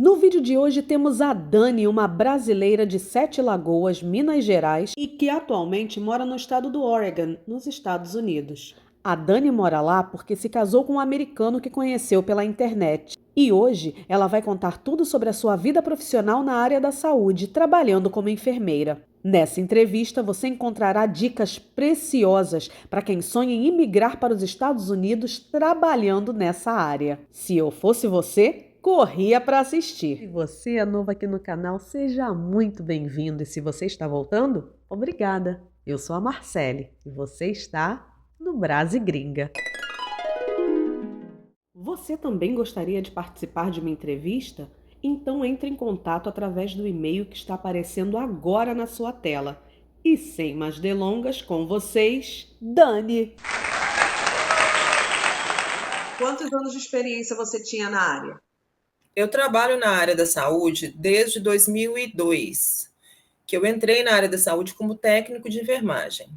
No vídeo de hoje temos a Dani, uma brasileira de Sete Lagoas, Minas Gerais, e que atualmente mora no estado do Oregon, nos Estados Unidos. A Dani mora lá porque se casou com um americano que conheceu pela internet. E hoje ela vai contar tudo sobre a sua vida profissional na área da saúde, trabalhando como enfermeira. Nessa entrevista, você encontrará dicas preciosas para quem sonha em imigrar para os Estados Unidos trabalhando nessa área. Se eu fosse você, corria para assistir. Se você é novo aqui no canal, seja muito bem-vindo. E se você está voltando, obrigada. Eu sou a Marcele e você está no Brasi Gringa. Você também gostaria de participar de uma entrevista? Então entre em contato através do e-mail que está aparecendo agora na sua tela. E sem mais delongas, com vocês, Dani. Quantos anos de experiência você tinha na área? Eu trabalho na área da saúde desde 2002, que eu entrei na área da saúde como técnico de enfermagem.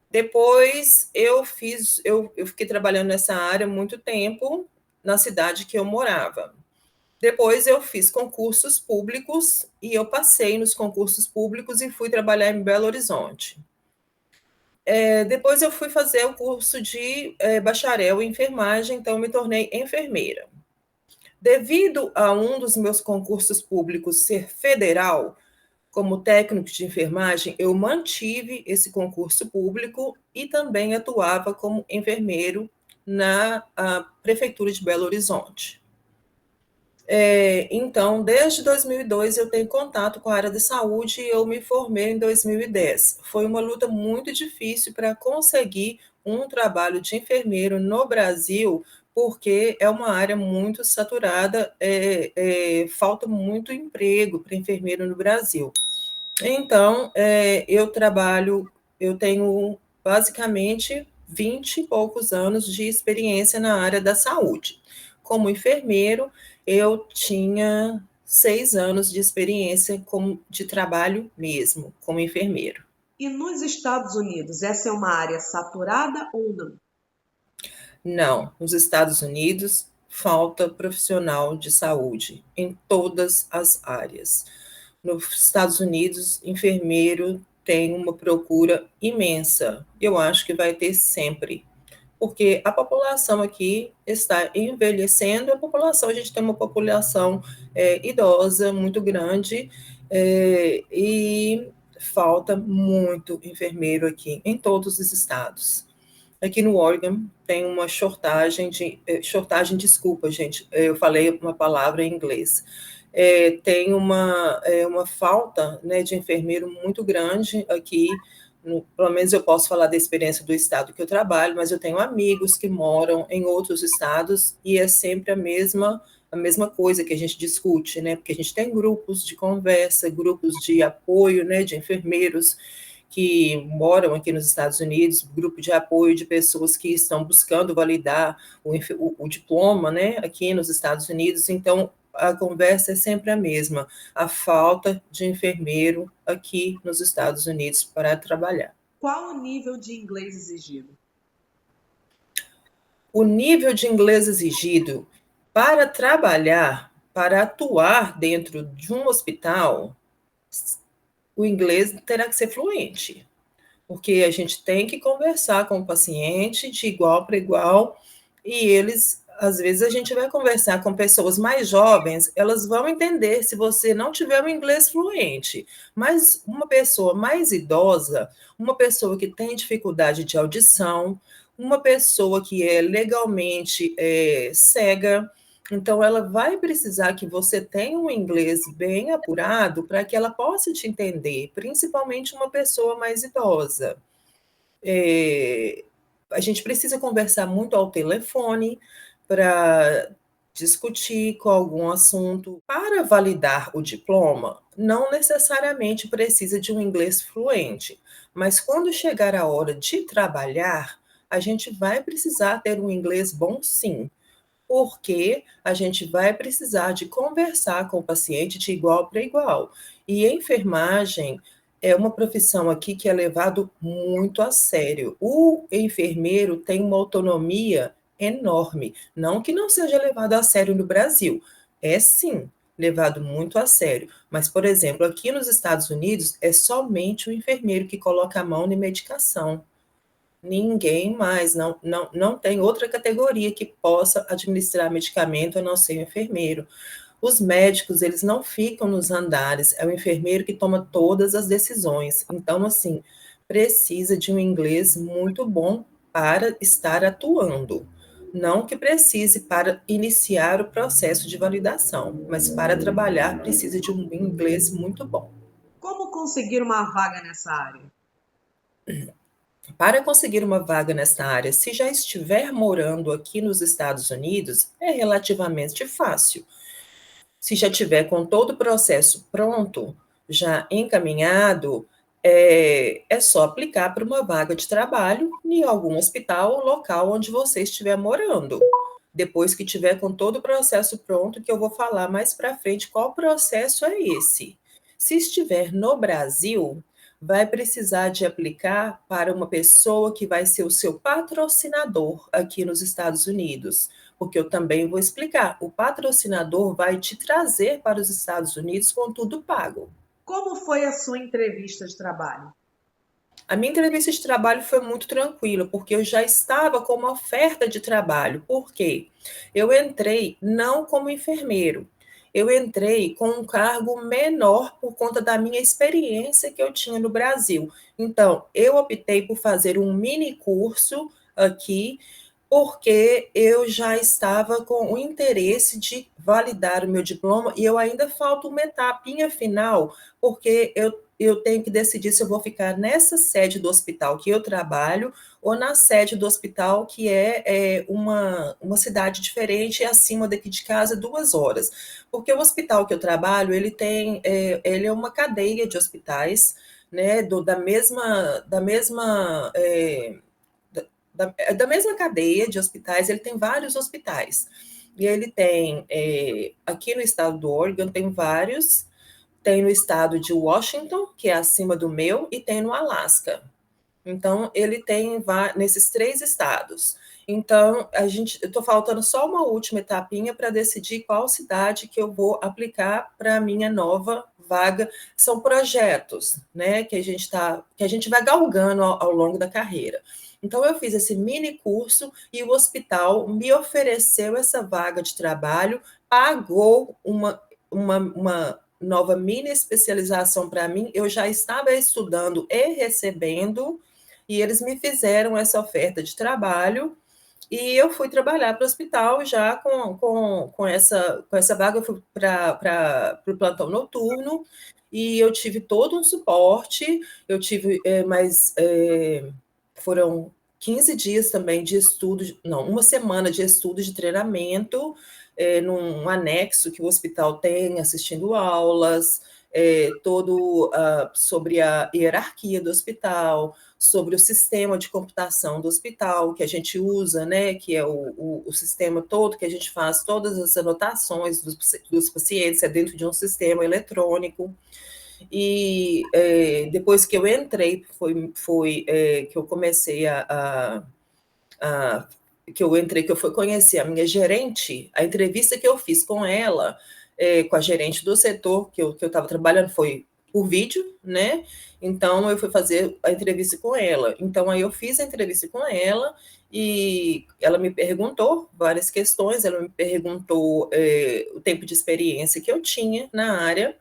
Depois eu fiquei trabalhando nessa área muito tempo na cidade que eu morava. Depois eu fiz concursos públicos e eu passei nos concursos públicos e fui trabalhar em Belo Horizonte. Depois eu fui fazer o curso de bacharel em enfermagem, então me tornei enfermeira. Devido a um dos meus concursos públicos ser federal, como técnico de enfermagem, eu mantive esse concurso público e também atuava como enfermeiro na Prefeitura de Belo Horizonte. Então, desde 2002 eu tenho contato com a área de saúde e eu me formei em 2010. Foi uma luta muito difícil para conseguir um trabalho de enfermeiro no Brasil, porque é uma área muito saturada, falta muito emprego para enfermeiro no Brasil. Então, eu tenho basicamente 20 e poucos anos de experiência na área da saúde. Como enfermeiro, eu tinha 6 anos de experiência de trabalho mesmo, como enfermeiro. E nos Estados Unidos, essa é uma área saturada ou não? Não, nos Estados Unidos falta profissional de saúde em todas as áreas. Nos Estados Unidos, enfermeiro tem uma procura imensa. Eu acho que vai ter sempre, porque a população aqui está envelhecendo. A gente tem uma população idosa muito grande, e falta muito enfermeiro aqui em todos os estados. Aqui no Oregon tem uma desculpa, gente, eu falei uma palavra em inglês. Tem uma falta, né, de enfermeiro muito grande aqui, pelo menos eu posso falar da experiência do estado que eu trabalho, mas eu tenho amigos que moram em outros estados e é sempre a mesma coisa que a gente discute, né, porque a gente tem grupos de conversa, grupos de apoio, né, de enfermeiros que moram aqui nos Estados Unidos, grupo de apoio de pessoas que estão buscando validar o diploma, né, aqui nos Estados Unidos. Então, a conversa é sempre a mesma, a falta de enfermeiro aqui nos Estados Unidos para trabalhar. Qual o nível de inglês exigido? O nível de inglês exigido para trabalhar, para atuar dentro de um hospital, o inglês terá que ser fluente, porque a gente tem que conversar com o paciente de igual para igual, e eles, às vezes, a gente vai conversar com pessoas mais jovens, elas vão entender se você não tiver um inglês fluente, mas uma pessoa mais idosa, uma pessoa que tem dificuldade de audição, uma pessoa que é legalmente cega, então ela vai precisar que você tenha um inglês bem apurado para que ela possa te entender, principalmente uma pessoa mais idosa. É, a gente precisa conversar muito ao telefone para discutir com algum assunto. Para validar o diploma, não necessariamente precisa de um inglês fluente, mas quando chegar a hora de trabalhar, a gente vai precisar ter um inglês bom, sim, porque a gente vai precisar de conversar com o paciente de igual para igual. E a enfermagem é uma profissão aqui que é levado muito a sério. O enfermeiro tem uma autonomia enorme, não que não seja levado a sério no Brasil, É sim, levado muito a sério. Mas, por exemplo, aqui nos Estados Unidos, é somente o enfermeiro que coloca a mão na medicação. Ninguém mais, não tem outra categoria que possa administrar medicamento a não ser o enfermeiro. Os médicos, eles não ficam nos andares, é o enfermeiro que toma todas as decisões. Então, assim, precisa de um inglês muito bom para estar atuando. Não que precise para iniciar o processo de validação, mas para trabalhar precisa de um inglês muito bom. Como conseguir uma vaga nessa área? Para conseguir uma vaga nesta área, se já estiver morando aqui nos Estados Unidos, é relativamente fácil. Se já tiver com todo o processo pronto, já encaminhado, é só aplicar para uma vaga de trabalho em algum hospital ou local onde você estiver morando. Depois que tiver com todo o processo pronto, que eu vou falar mais para frente qual processo é esse. Se estiver no Brasil, vai precisar de aplicar para uma pessoa que vai ser o seu patrocinador aqui nos Estados Unidos, porque eu também vou explicar. O patrocinador vai te trazer para os Estados Unidos com tudo pago. Como foi a sua entrevista de trabalho? A minha entrevista de trabalho foi muito tranquila, porque eu já estava com uma oferta de trabalho. Por quê? Eu entrei não como enfermeiro, eu entrei com um cargo menor por conta da minha experiência que eu tinha no Brasil. Então, eu optei por fazer um mini curso aqui, porque eu já estava com o interesse de validar o meu diploma e eu ainda falta uma etapinha final, porque eu tenho que decidir se eu vou ficar nessa sede do hospital que eu trabalho ou na sede do hospital que é uma cidade diferente, acima daqui de casa, 2 horas. Porque o hospital que eu trabalho, ele é uma cadeia de hospitais, né, da mesma cadeia de hospitais, ele tem vários hospitais. E ele tem, aqui no estado do Oregon, tem vários, tem no estado de Washington, que é acima do meu, e tem no Alasca. Então, ele tem nesses 3 estados. Então, eu estou faltando só uma última etapinha para decidir qual cidade que eu vou aplicar para a minha nova vaga. São projetos, né, que a gente vai galgando ao longo da carreira. Então, eu fiz esse mini curso e o hospital me ofereceu essa vaga de trabalho, pagou uma nova mini especialização para mim. Eu já estava estudando e recebendo, e eles me fizeram essa oferta de trabalho, e eu fui trabalhar para o hospital já com essa vaga. Eu fui para o plantão noturno, e eu tive todo um suporte, eu tive foram 15 dias também de estudo, não, uma semana de estudo de treinamento, num anexo que o hospital tem, assistindo aulas, todo sobre a hierarquia do hospital, sobre o sistema de computação do hospital que a gente usa, né, que é o sistema todo que a gente faz todas as anotações dos pacientes, é dentro de um sistema eletrônico. E depois que eu entrei, foi que eu comecei a que eu entrei, que eu fui conhecer a minha gerente. A entrevista que eu fiz com ela, com a gerente do setor que eu estava trabalhando, foi por vídeo, né? Então, eu fui fazer a entrevista com ela. Então, aí eu fiz a entrevista com ela e ela me perguntou várias questões. Ela me perguntou o tempo de experiência que eu tinha na área.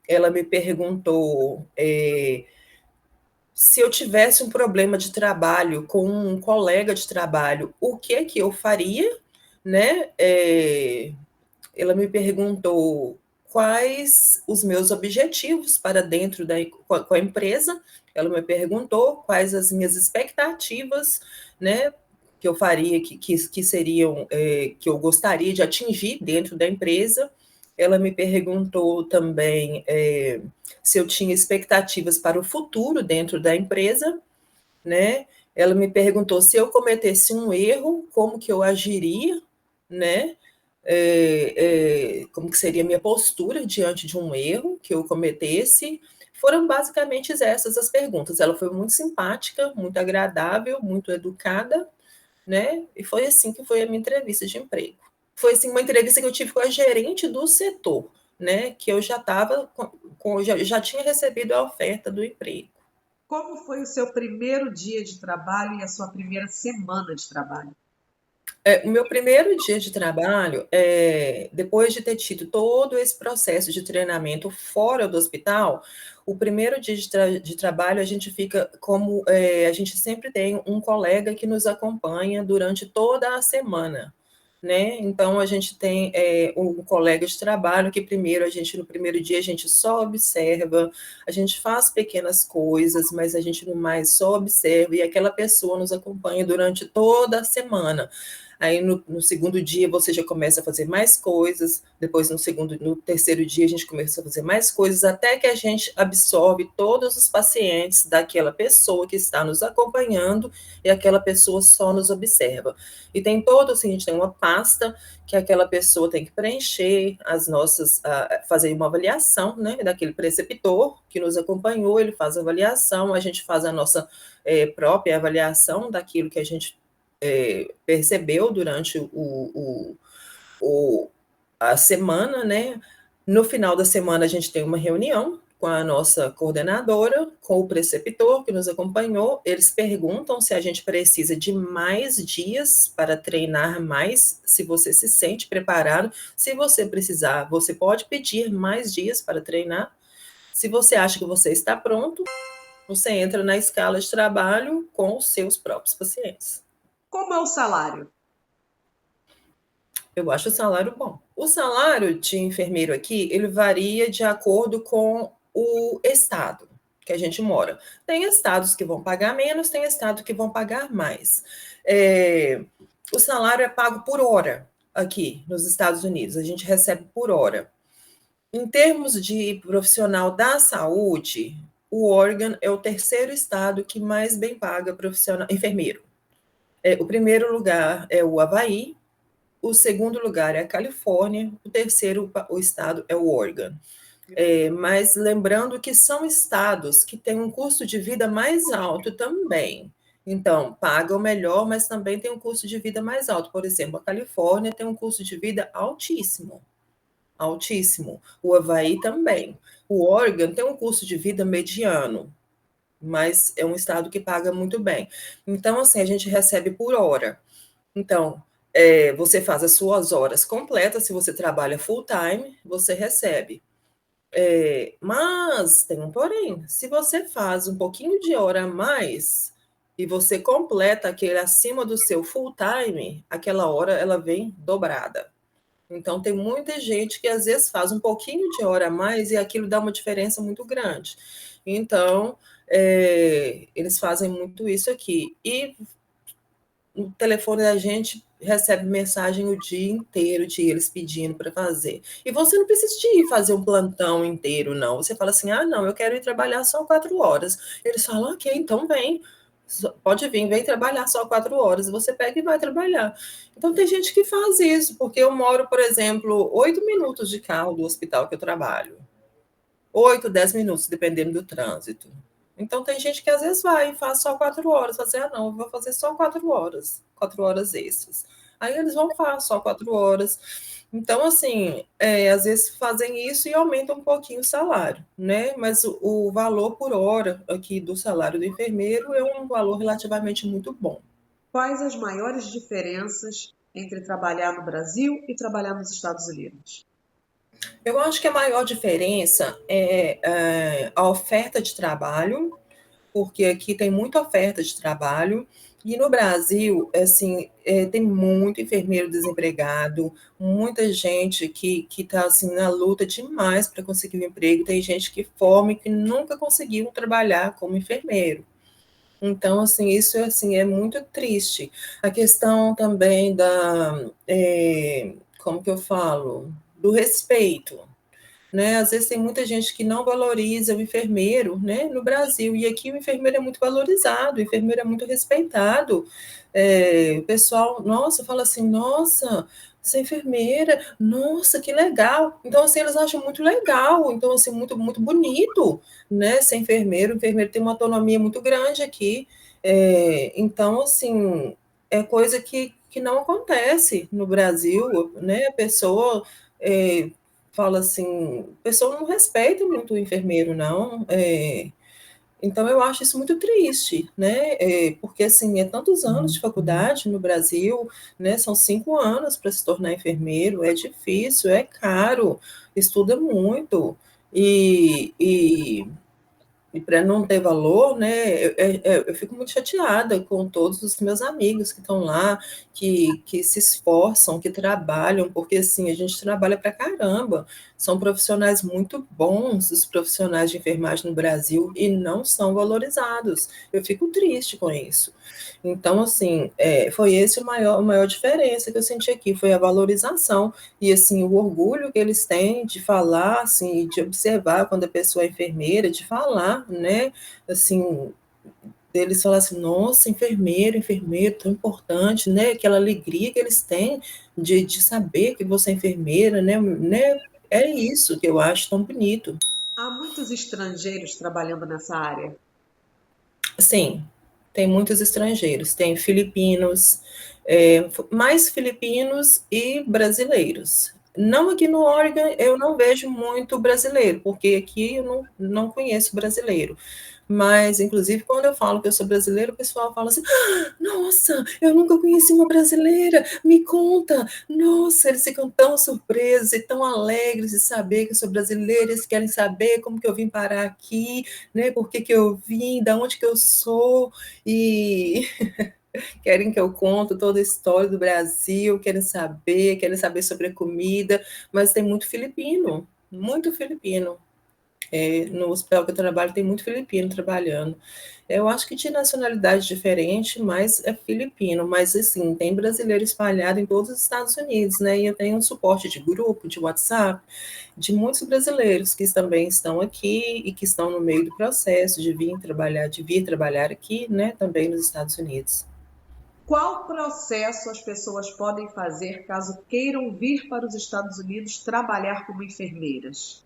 Ela me perguntou se eu tivesse um problema de trabalho com um colega de trabalho, o que é que eu faria, né? Ela me perguntou quais os meus objetivos para dentro com a empresa. Ela me perguntou quais as minhas expectativas, né? Que eu faria, que seriam, que eu gostaria de atingir dentro da empresa. Ela me perguntou também se eu tinha expectativas para o futuro dentro da empresa, né? Ela me perguntou se eu cometesse um erro, como que eu agiria, né? Como que seria a minha postura diante de um erro que eu cometesse. Foram basicamente essas as perguntas. Ela foi muito simpática, muito agradável, muito educada, né? E foi assim que foi a minha entrevista de emprego. foi assim, uma entrevista que eu tive com a gerente do setor, né? Que eu já estava já tinha recebido a oferta do emprego. Como foi o seu primeiro dia de trabalho e a sua primeira semana de trabalho? O meu primeiro dia de trabalho, depois de ter tido todo esse processo de treinamento fora do hospital, o primeiro dia de trabalho a gente fica como a gente sempre tem um colega que nos acompanha durante toda a semana, né? Então a gente tem um colega de trabalho que primeiro a gente no primeiro dia a gente só observa, a gente faz pequenas coisas, mas a gente no mais só observa e aquela pessoa nos acompanha durante toda a semana. Aí no segundo dia você já começa a fazer mais coisas, depois no terceiro dia a gente começa a fazer mais coisas, até que a gente absorve todos os pacientes daquela pessoa que está nos acompanhando e aquela pessoa só nos observa. E tem todo, assim, a gente tem uma pasta que aquela pessoa tem que preencher as nossas, fazer uma avaliação, né, daquele preceptor que nos acompanhou, ele faz a avaliação, a gente faz a nossa própria avaliação daquilo que a gente percebeu durante a semana, né? No final da semana, a gente tem uma reunião com a nossa coordenadora, com o preceptor que nos acompanhou. Eles perguntam se a gente precisa de mais dias para treinar mais, se você se sente preparado. Se você precisar, você pode pedir mais dias para treinar. Se você acha que você está pronto, você entra na escala de trabalho com os seus próprios pacientes. Como é o salário? Eu acho o salário bom. O salário de enfermeiro aqui, ele varia de acordo com o estado que a gente mora. Tem estados que vão pagar menos, tem estados que vão pagar mais. O salário é pago por hora aqui nos Estados Unidos, a gente recebe por hora. Em termos de profissional da saúde, o Oregon é o terceiro estado que mais bem paga profissional enfermeiro. O primeiro lugar é o Havaí, o segundo lugar é a Califórnia, o terceiro o estado é o Oregon. Mas lembrando que são estados que têm um custo de vida mais alto também. Então, pagam melhor, mas também tem um custo de vida mais alto. Por exemplo, a Califórnia tem um custo de vida altíssimo. Altíssimo. O Havaí também. O Oregon tem um custo de vida mediano, mas é um estado que paga muito bem. Então, assim, a gente recebe por hora. Então, você faz as suas horas completas, se você trabalha full time, você recebe. Mas tem um porém, se você faz um pouquinho de hora a mais e você completa aquele acima do seu full time, aquela hora ela vem dobrada. Então tem muita gente que às vezes faz um pouquinho de hora a mais e aquilo dá uma diferença muito grande. Então, eles fazem muito isso aqui. E o telefone da gente recebe mensagem o dia inteiro de eles pedindo para fazer. E você não precisa de ir fazer um plantão inteiro, não. Você fala assim, não, eu quero ir trabalhar só 4 horas. Eles falam, ok, então vem. Pode vir, vem trabalhar só 4 horas. Você pega e vai trabalhar. Então tem gente que faz isso, porque eu moro, por exemplo, 8 minutos de carro do hospital que eu trabalho. 8, 10 minutos, dependendo do trânsito. Então tem gente que às vezes vai e faz só 4 horas, fazer, não, eu vou fazer só 4 horas, 4 horas extras. Aí eles vão fazer só 4 horas. Então, assim, às vezes fazem isso e aumentam um pouquinho o salário, né? Mas o valor por hora aqui do salário do enfermeiro é um valor relativamente muito bom. Quais as maiores diferenças entre trabalhar no Brasil e trabalhar nos Estados Unidos? Eu acho que a maior diferença é a oferta de trabalho, porque aqui tem muita oferta de trabalho, e no Brasil, assim, tem muito enfermeiro desempregado, muita gente que está assim, na luta demais para conseguir um emprego, tem gente que forma e que nunca conseguiu trabalhar como enfermeiro. Então, assim, isso assim, é muito triste. A questão também como que eu falo? Do respeito, né? Às vezes tem muita gente que não valoriza o enfermeiro, né? No Brasil, e aqui o enfermeiro é muito valorizado, o enfermeiro é muito respeitado. O pessoal, nossa, fala assim, nossa, você é enfermeira, nossa, que legal. Então, assim, eles acham muito legal, então, assim, muito, muito bonito, né? Ser enfermeiro, o enfermeiro tem uma autonomia muito grande aqui. Então, assim, é coisa que que não acontece no Brasil, né? A pessoa fala assim, a pessoa não respeita muito o enfermeiro, não. Então, eu acho isso muito triste, né? Porque, assim, é tantos anos de faculdade no Brasil, né? São 5 anos para se tornar enfermeiro, é difícil, é caro, estuda muito. E para não ter valor, né, eu fico muito chateada com todos os meus amigos que estão lá, que se esforçam, que trabalham, porque assim, a gente trabalha para caramba. São profissionais muito bons, os profissionais de enfermagem no Brasil, e não são valorizados. Eu fico triste com isso. Então, assim, foi esse a maior diferença que eu senti aqui, foi a valorização e, assim, o orgulho que eles têm de falar, assim, de observar quando a pessoa é enfermeira, de falar, né, assim, eles falam assim, nossa, enfermeiro, tão importante, né, aquela alegria que eles têm de saber que você é enfermeira, né, é isso que eu acho tão bonito. Há muitos estrangeiros trabalhando nessa área. Sim, tem muitos estrangeiros, tem filipinos, mais filipinos e brasileiros. Não aqui no Oregon, eu não vejo muito brasileiro, porque aqui eu não conheço brasileiro. Mas, inclusive, quando eu falo que eu sou brasileira, o pessoal fala assim: "Ah, nossa, eu nunca conheci uma brasileira, me conta. Nossa, eles ficam tão surpresos e tão alegres de saber que eu sou brasileira, eles querem saber como que eu vim parar aqui, né? Por que que eu vim, da onde que eu sou, e querem que eu conto toda a história do Brasil, querem saber sobre a comida, mas tem muito filipino, muito filipino. No hospital que eu trabalho tem muito filipino trabalhando. Eu acho que de nacionalidade diferente, mas é filipino, mas assim, tem brasileiro espalhado em todos os Estados Unidos, né? E eu tenho um suporte de grupo, de WhatsApp, de muitos brasileiros que também estão aqui e que estão no meio do processo de vir trabalhar aqui, né, também nos Estados Unidos. Qual processo as pessoas podem fazer caso queiram vir para os Estados Unidos trabalhar como enfermeiras?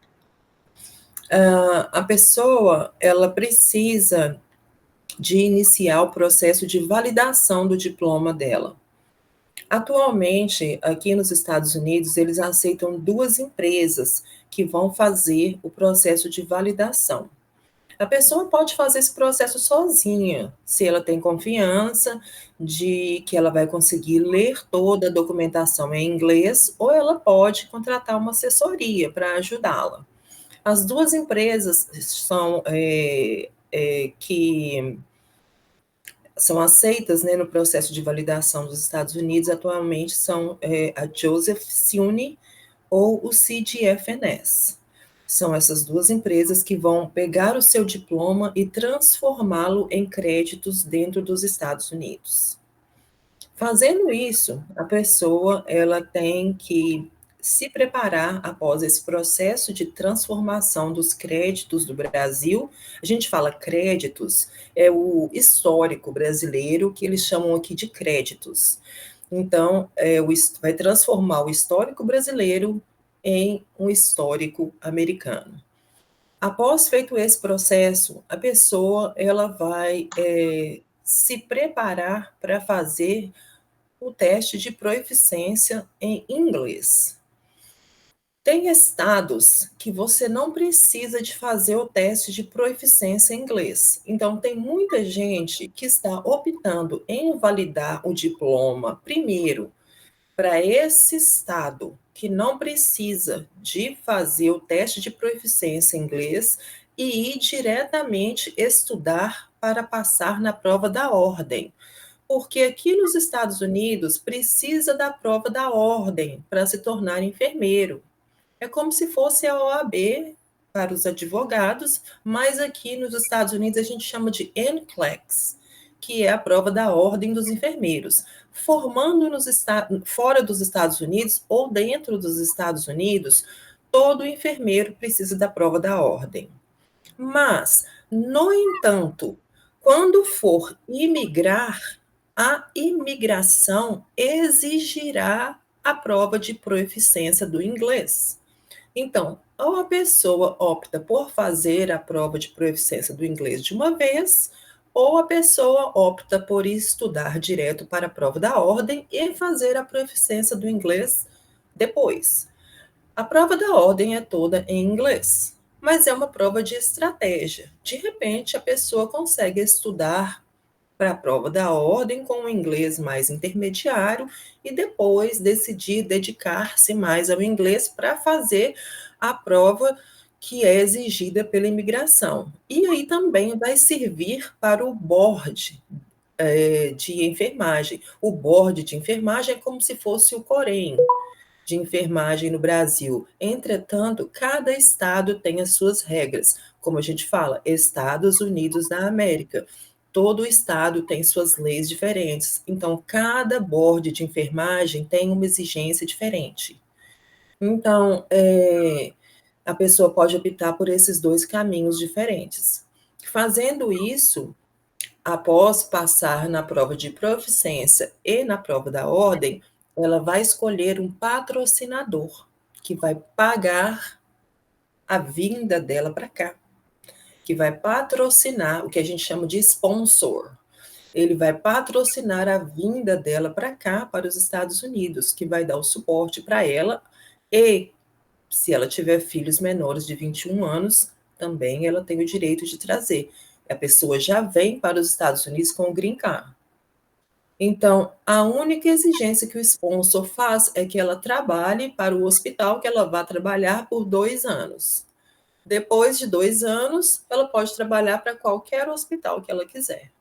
A pessoa, ela precisa de iniciar o processo de validação do diploma dela. Atualmente, aqui nos Estados Unidos, eles aceitam 2 empresas que vão fazer o processo de validação. A pessoa pode fazer esse processo sozinha, se ela tem confiança de que ela vai conseguir ler toda a documentação em inglês, ou ela pode contratar uma assessoria para ajudá-la. As 2 empresas que são aceitas, né, no processo de validação dos Estados Unidos atualmente são a Joseph SUNY ou o CGFNS. São essas 2 empresas que vão pegar o seu diploma e transformá-lo em créditos dentro dos Estados Unidos. Fazendo isso, a pessoa ela tem que se preparar após esse processo de transformação dos créditos do Brasil. A gente fala créditos, é o histórico brasileiro, que eles chamam aqui de créditos. Então, vai transformar o histórico brasileiro em um histórico americano. Após feito esse processo, a pessoa ela vai se preparar para fazer o teste de proficiência em inglês. Tem estados que você não precisa de fazer o teste de proficiência em inglês. Então, tem muita gente que está optando em validar o diploma primeiro para esse estado que não precisa de fazer o teste de proficiência em inglês e ir diretamente estudar para passar na prova da ordem. Porque aqui nos Estados Unidos precisa da prova da ordem para se tornar enfermeiro. É como se fosse a OAB para os advogados, mas aqui nos Estados Unidos a gente chama de NCLEX, que é a prova da ordem dos enfermeiros. Formando fora dos Estados Unidos ou dentro dos Estados Unidos, todo enfermeiro precisa da prova da ordem. Mas, no entanto, quando for imigrar, a imigração exigirá a prova de proficiência do inglês. Então, ou a pessoa opta por fazer a prova de proficiência do inglês de uma vez, ou a pessoa opta por estudar direto para a prova da ordem e fazer a proficiência do inglês depois. A prova da ordem é toda em inglês, mas é uma prova de estratégia. De repente, a pessoa consegue estudar para a prova da ordem com o inglês mais intermediário e depois decidir dedicar-se mais ao inglês para fazer a prova que é exigida pela imigração. E aí também vai servir para o board de enfermagem. O board de enfermagem é como se fosse o Corém de enfermagem no Brasil. Entretanto, cada estado tem as suas regras. Como a gente fala, Estados Unidos da América. Todo estado tem suas leis diferentes. Então, cada board de enfermagem tem uma exigência diferente. Então, a pessoa pode optar por esses dois caminhos diferentes. Fazendo isso, após passar na prova de proficiência e na prova da ordem, ela vai escolher um patrocinador que vai pagar a vinda dela para cá, que vai patrocinar o que a gente chama de sponsor. Ele vai patrocinar a vinda dela para cá, para os Estados Unidos, que vai dar o suporte para ela e, se ela tiver filhos menores de 21 anos, também ela tem o direito de trazer. A pessoa já vem para os Estados Unidos com o Green Card. Então, a única exigência que o sponsor faz é que ela trabalhe para o hospital que ela vai trabalhar por 2 anos. Depois de 2 anos, ela pode trabalhar para qualquer hospital que ela quiser.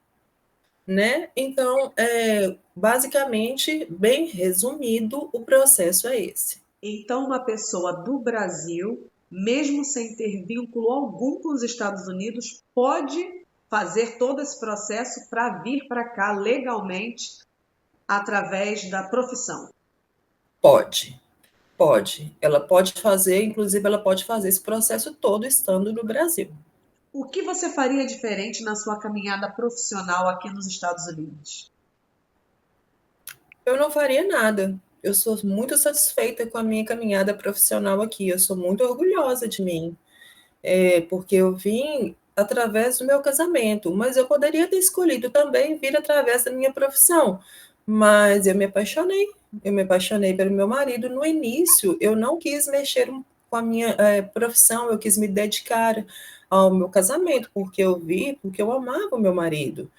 Né? Então, basicamente, bem resumido, o processo é esse. Então, uma pessoa do Brasil, mesmo sem ter vínculo algum com os Estados Unidos, pode fazer todo esse processo para vir para cá legalmente através da profissão. Pode. Ela pode fazer, inclusive, ela pode fazer esse processo todo estando no Brasil. O que você faria diferente na sua caminhada profissional aqui nos Estados Unidos? Eu não faria nada. Eu sou muito satisfeita com a minha caminhada profissional aqui. Eu sou muito orgulhosa de mim, porque eu vim através do meu casamento, mas eu poderia ter escolhido também vir através da minha profissão, mas eu me apaixonei. Eu me apaixonei pelo meu marido. No início, eu não quis mexer com a minha profissão, eu quis me dedicar ao meu casamento, porque eu amava o meu marido.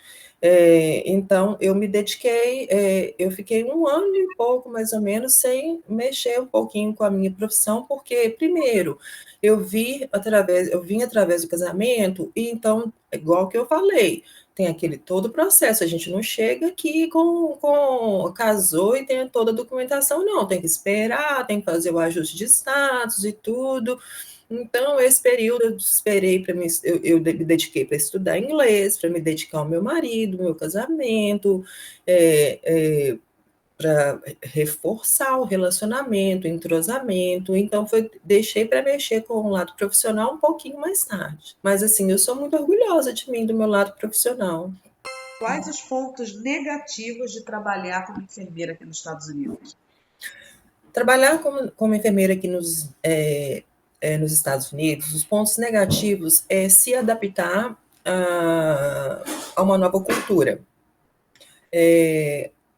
Então, eu me dediquei, eu fiquei 1 ano e pouco, mais ou menos, sem mexer um pouquinho com a minha profissão, porque, primeiro, eu vim através do casamento, e então, igual que eu falei, tem aquele todo processo, a gente não chega aqui casou e tem toda a documentação, não, tem que esperar, tem que fazer o ajuste de status e tudo. Então, esse período eu esperei para mim, eu me dediquei para estudar inglês, para me dedicar ao meu marido, meu casamento, para reforçar o relacionamento, o entrosamento. Então, deixei para mexer com o lado profissional um pouquinho mais tarde. Mas, assim, eu sou muito orgulhosa de mim, do meu lado profissional. Quais os pontos negativos de trabalhar como enfermeira aqui nos Estados Unidos? Trabalhar como enfermeira aqui nos Estados Unidos, os pontos negativos é se adaptar a uma nova cultura.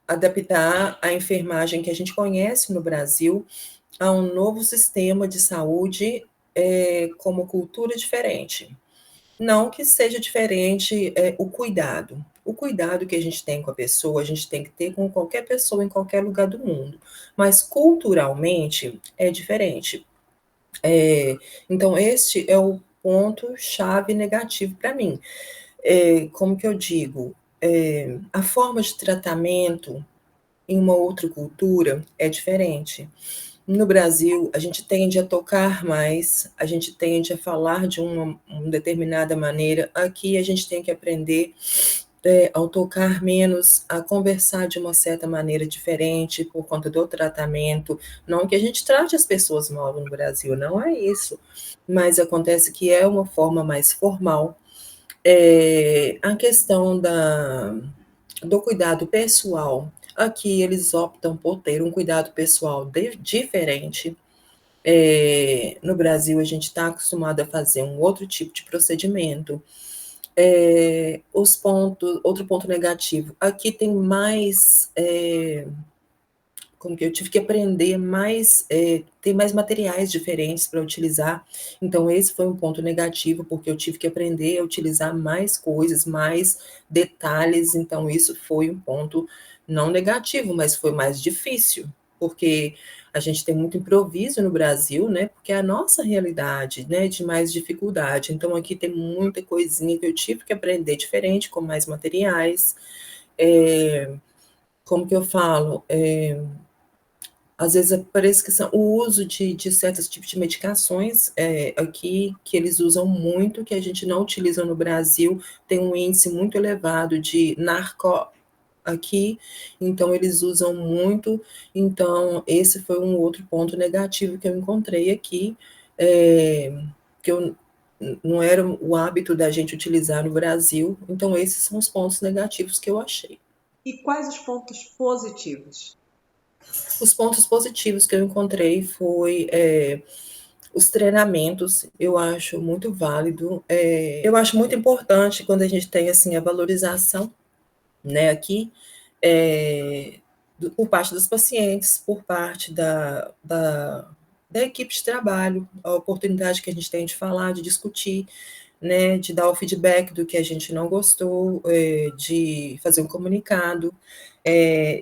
Adaptar a enfermagem que a gente conhece no Brasil a um novo sistema de saúde como cultura diferente. Não que seja diferente o cuidado. O cuidado que a gente tem com a pessoa, a gente tem que ter com qualquer pessoa em qualquer lugar do mundo. Mas culturalmente é diferente. Então, este é o ponto-chave negativo para mim. Como que eu digo? A forma de tratamento em uma outra cultura é diferente. No Brasil, a gente tende a tocar mais, a gente tende a falar de uma determinada maneira. Aqui, a gente tem que aprender, ao tocar menos, a conversar de uma certa maneira diferente por conta do tratamento. Não que a gente trate as pessoas mal no Brasil, não é isso. Mas acontece que é uma forma mais formal. A questão do cuidado pessoal, aqui eles optam por ter um cuidado pessoal diferente. No Brasil, a gente está acostumado a fazer um outro tipo de procedimento. Outro ponto negativo, aqui tem mais, como que eu tive que aprender mais, tem mais materiais diferentes para utilizar, então esse foi um ponto negativo, porque eu tive que aprender a utilizar mais coisas, mais detalhes, então isso foi um ponto não negativo, mas foi mais difícil, porque a gente tem muito improviso no Brasil, né, porque é a nossa realidade, né, de mais dificuldade, então aqui tem muita coisinha que eu tive que aprender diferente, com mais materiais, como que eu falo, às vezes parece que são, o uso de certos tipos de medicações aqui, que eles usam muito, que a gente não utiliza no Brasil, tem um índice muito elevado de narco aqui, então eles usam muito, então esse foi um outro ponto negativo que eu encontrei aqui, que eu não era o hábito da gente utilizar no Brasil, então esses são os pontos negativos que eu achei. E quais os pontos positivos? Os pontos positivos que eu encontrei foi os treinamentos, eu acho muito válido. Eu acho muito importante quando a gente tem assim a valorização, né, aqui, por parte dos pacientes, por parte da equipe de trabalho, a oportunidade que a gente tem de falar, de discutir, né, de dar o feedback do que a gente não gostou, de fazer um comunicado.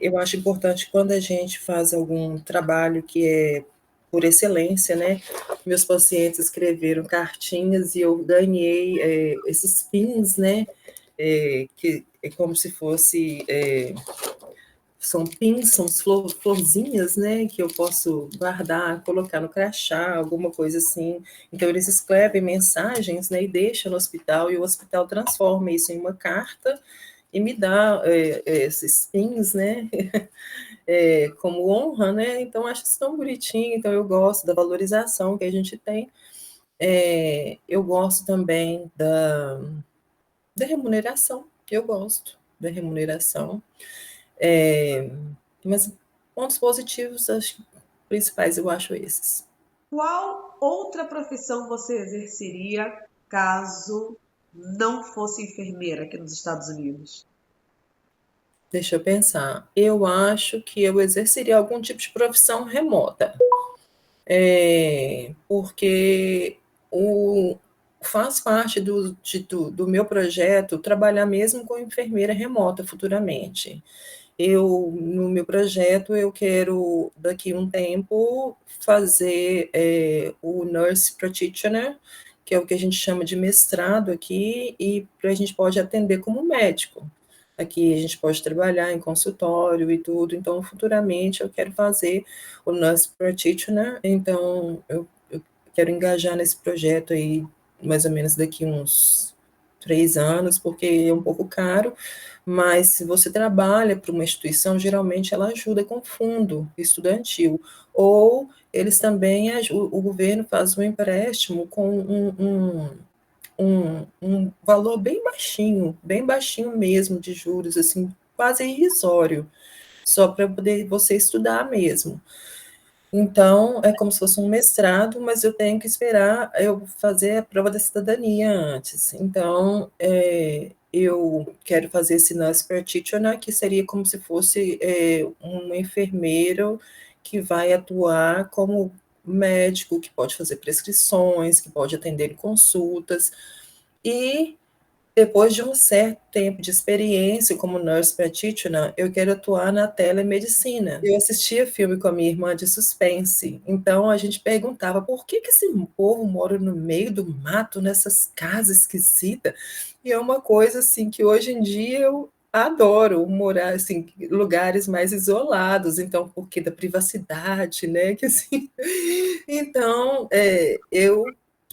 Eu acho importante quando a gente faz algum trabalho que é por excelência, né? Meus pacientes escreveram cartinhas e eu ganhei esses pins, né? Que é como se fosse são pins, são florzinhas, né, que eu posso guardar, colocar no crachá, alguma coisa assim. Então, eles escrevem mensagens, né, e deixam no hospital, e o hospital transforma isso em uma carta e me dá esses pins, né, como honra, né, então acho isso tão bonitinho, então eu gosto da valorização que a gente tem. Eu gosto também da remuneração, eu gosto da remuneração. Mas pontos positivos, acho que principais eu acho esses. Qual outra profissão você exerceria caso não fosse enfermeira aqui nos Estados Unidos? Deixa eu pensar. Eu acho que eu exerceria algum tipo de profissão remota, porque faz parte do meu projeto trabalhar mesmo com enfermeira remota futuramente. No meu projeto, eu quero, daqui a um tempo, fazer o Nurse Practitioner, que é o que a gente chama de mestrado aqui, e a gente pode atender como médico. Aqui a gente pode trabalhar em consultório e tudo, então futuramente eu quero fazer o Nurse Practitioner, então eu quero engajar nesse projeto aí, mais ou menos daqui uns 3 anos, porque é um pouco caro, mas se você trabalha para uma instituição, geralmente ela ajuda com fundo estudantil, ou eles também, o governo faz um empréstimo com um valor bem baixinho mesmo de juros, assim, quase irrisório, só para poder você estudar mesmo. Então, é como se fosse um mestrado, mas eu tenho que esperar eu fazer a prova da cidadania antes. Então, eu quero fazer esse nurse practitioner, que seria como se fosse um enfermeiro que vai atuar como médico, que pode fazer prescrições, que pode atender consultas, e depois de um certo tempo de experiência como nurse practitioner, eu quero atuar na telemedicina. Eu assistia filme com a minha irmã de suspense, então a gente perguntava por que esse povo mora no meio do mato, nessas casas esquisitas, e é uma coisa assim que hoje em dia eu adoro morar assim em lugares mais isolados, então porque da privacidade, né, que assim. Então, eu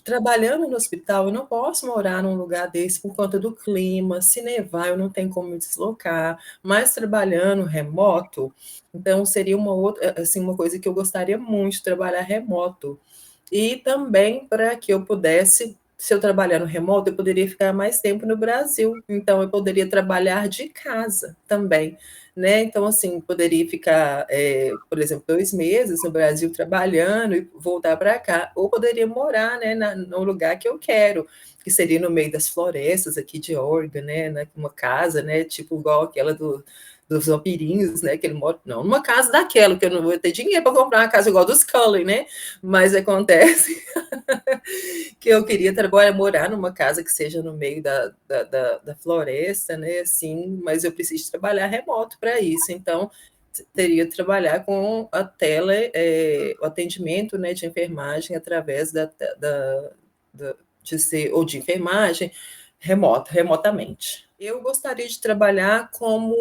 trabalhando no hospital, eu não posso morar num lugar desse por conta do clima, se nevar eu não tenho como me deslocar, mas trabalhando remoto, então seria uma outra, assim, uma coisa que eu gostaria muito de trabalhar remoto. E também para que eu pudesse se eu trabalhar no remoto, eu poderia ficar mais tempo no Brasil. Então, eu poderia trabalhar de casa também, né? Então, assim, poderia ficar, por exemplo, 2 meses no Brasil trabalhando e voltar para cá. Ou poderia morar, né, no lugar que eu quero, que seria no meio das florestas aqui de Oregon, né? Uma casa, né? Tipo igual aquela dos vampirinhos, né? Que ele mora, não, numa casa daquela, que eu não vou ter dinheiro para comprar uma casa igual dos Cullen, né? Mas acontece que eu queria trabalhar, morar numa casa que seja no meio da floresta, né? Assim, mas eu preciso trabalhar remoto para isso. Então, teria que trabalhar com a o atendimento, né, de enfermagem através de ser, ou de enfermagem remotamente. Eu gostaria de trabalhar como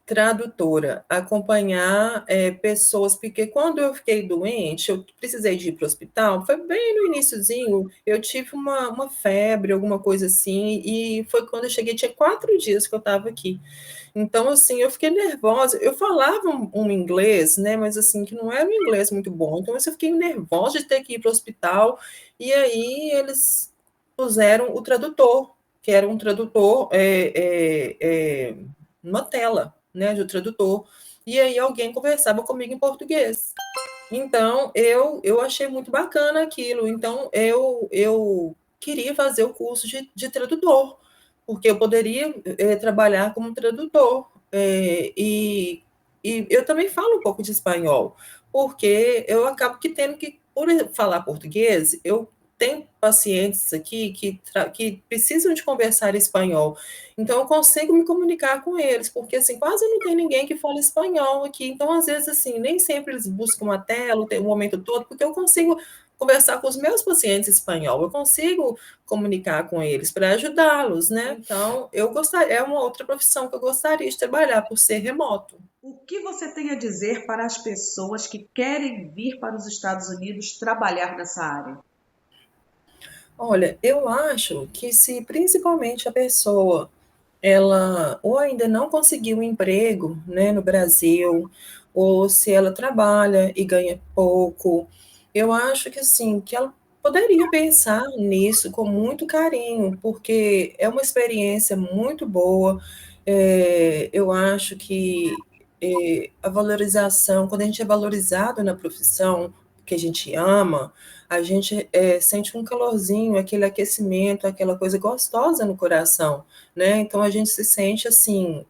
tradutora, acompanhar pessoas, porque quando eu fiquei doente, eu precisei de ir para o hospital, foi bem no iniciozinho, eu tive uma febre, alguma coisa assim, e foi quando eu cheguei, tinha 4 dias que eu estava aqui. Então, assim, eu fiquei nervosa, eu falava um inglês, né, mas assim, que não era um inglês muito bom, então eu fiquei nervosa de ter que ir para o hospital, e aí eles puseram o tradutor, que era um tradutor numa tela, né, do tradutor. E aí alguém conversava comigo em português. Então, eu achei muito bacana aquilo. Então, eu queria fazer o curso de tradutor, porque eu poderia trabalhar como tradutor. E eu também falo um pouco de espanhol, porque eu acabo que tendo que, por falar português, eu tenho pacientes aqui que precisam de conversar espanhol. Então, eu consigo me comunicar com eles, porque assim, quase não tem ninguém que fala espanhol aqui. Então, às vezes, assim, nem sempre eles buscam a tela o momento todo, porque eu consigo conversar com os meus pacientes espanhol, eu consigo comunicar com eles para ajudá-los, né? Então, é uma outra profissão que eu gostaria de trabalhar por ser remoto. O que você tem a dizer para as pessoas que querem vir para os Estados Unidos trabalhar nessa área? Olha, eu acho que se principalmente a pessoa ela ou ainda não conseguiu um emprego, né, no Brasil, ou se ela trabalha e ganha pouco, eu acho que assim, que ela poderia pensar nisso com muito carinho, porque é uma experiência muito boa. Eu acho que a valorização, quando a gente é valorizado na profissão que a gente ama, a gente sente um calorzinho, aquele aquecimento, aquela coisa gostosa no coração, né? Então a gente se sente assim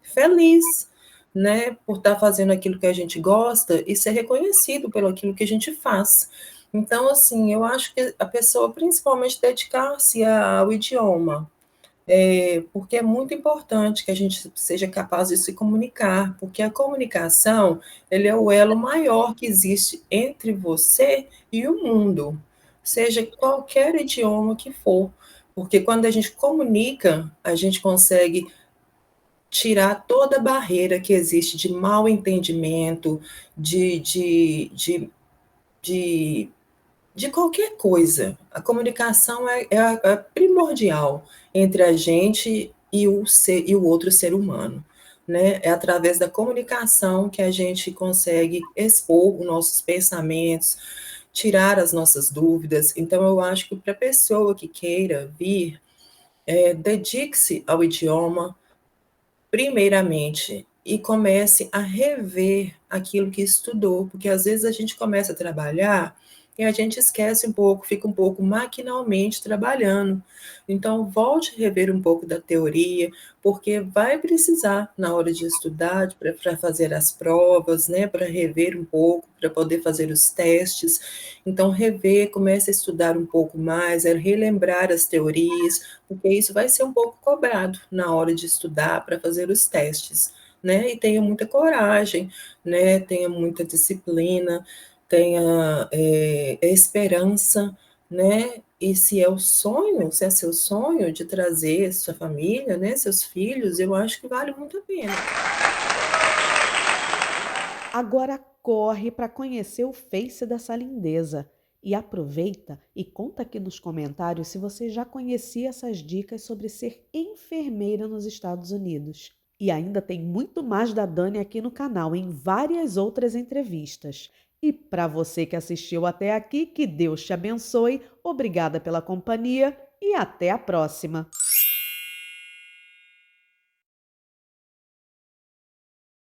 feliz, né, por estar fazendo aquilo que a gente gosta e ser reconhecido pelo aquilo que a gente faz. Então, assim, eu acho que a pessoa principalmente dedicar-se ao idioma, porque é muito importante que a gente seja capaz de se comunicar, porque a comunicação, ele é o elo maior que existe entre você e o mundo, seja qualquer idioma que for, porque quando a gente comunica, a gente consegue tirar toda a barreira que existe de mal entendimento, de, de, de, de de qualquer coisa. A comunicação é primordial entre a gente e o outro ser humano, né? É através da comunicação que a gente consegue expor os nossos pensamentos, tirar as nossas dúvidas. Então, eu acho que para a pessoa que queira vir, dedique-se ao idioma, primeiramente, e comece a rever aquilo que estudou, porque às vezes a gente começa a trabalhar e a gente esquece um pouco, fica um pouco maquinalmente trabalhando. Então, volte a rever um pouco da teoria, porque vai precisar, na hora de estudar, para fazer as provas, né, para rever um pouco, para poder fazer os testes. Então, rever, comece a estudar um pouco mais, a relembrar as teorias, porque isso vai ser um pouco cobrado na hora de estudar para fazer os testes, né? E tenha muita coragem, né? Tenha muita disciplina, tenha esperança, né? E se é o sonho, se é seu sonho de trazer sua família, né, seus filhos, eu acho que vale muito a pena. Agora corre para conhecer o Face dessa lindeza. E aproveita e conta aqui nos comentários se você já conhecia essas dicas sobre ser enfermeira nos Estados Unidos. E ainda tem muito mais da Dani aqui no canal, em várias outras entrevistas. E para você que assistiu até aqui, que Deus te abençoe. Obrigada pela companhia e até a próxima.